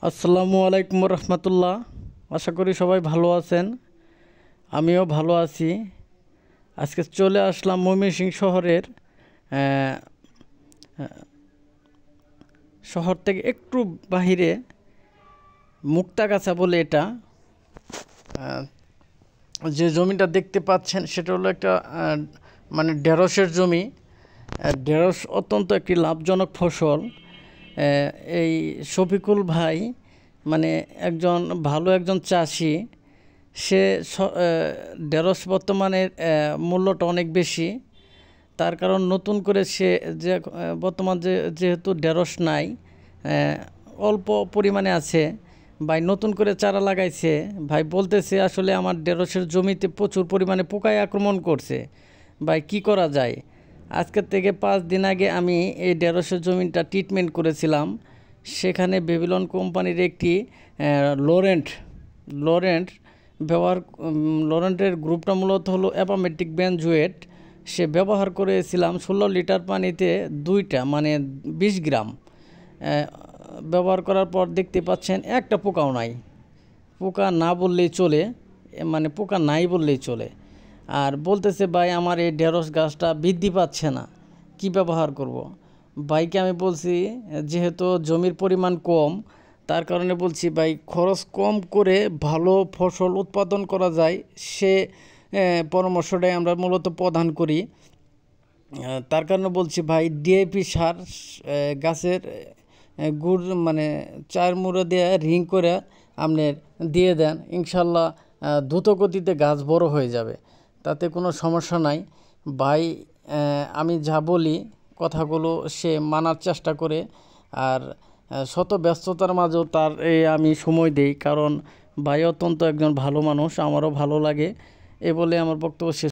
আসসালামু আলাইকুম রহমতুল্লাহ। আশা করি সবাই ভালো আছেন, আমিও ভালো আছি। আজকে চলে আসলাম ময়মনসিংহ শহর থেকে একটু বাহিরে, মুক্তাগাছা বলে এটা। যে জমিটা দেখতে পাচ্ছেন সেটা হলো একটা মানে ঢেঁড়সের জমি। ঢেঁড়স অত্যন্ত একটি লাভজনক ফসল। এই শফিকুল ভাই মানে একজন চাষি। সে ঢেঁড়স বর্তমানে মূল্যটা অনেক বেশি। তার কারণ নতুন করে সে যে বর্তমান যেহেতু ঢেঁড়স নাই, অল্প পরিমাণে আছে, ভাই নতুন করে চারা লাগাইছে। ভাই বলতেছে আসলে আমার ঢেঁড়সের জমিতে প্রচুর পরিমাণে পোকায় আক্রমণ করছে, ভাই কি করা যায়। আজকের থেকে 5 দিন আগে আমি এই ঢেঁড়সের জমিটা ট্রিটমেন্ট করেছিলাম। সেখানে বেবিলন কোম্পানির একটি লরেন্ট লরেন্টের গ্রুপটা মূলত হলো অ্যাপামেটিক বেনজোয়েট। সে ব্যবহার করেছিলাম 16 লিটার পানিতে 2টা মানে 20 গ্রাম। ব্যবহার করার পর দেখতে পাচ্ছেন একটা পোকাও নাই। পোকা না বললেই চলে, মানে পোকা নাই বললেই চলে। আর বলতেছে ভাই আমার এই ঢেঁড়স গাছটা বৃদ্ধি পাচ্ছে না, কি ব্যবহার করব। ভাইকে আমি বলছি যেহেতু জমির পরিমাণ কম, তার কারণে বলছি ভাই খরচ কম করে ভালো ফসল উৎপাদন করা যায়, সে পরামর্শটাই আমরা মূলত প্রদান করি। তার কারণে বলছি ভাই ডিএপি সার গাছের গুড় মানে 4 মুড়ো দিয়ে রিং করে আপনার দিয়ে দেন, ইনশাল্লাহ দ্রুত গতিতে গাছ বড় হয়ে যাবে, তাতে কোনো সমস্যা নাই। ভাই আমি যা বলি কথাগুলো সে মানার চেষ্টা করে। আর শত ব্যস্ততার মাঝেও তার আমি সময় দেই, কারণ ভাই অত্যন্ত একজন ভালো মানুষ, আমারও ভালো লাগে। এ বলে আমার বক্তব্য শেষ।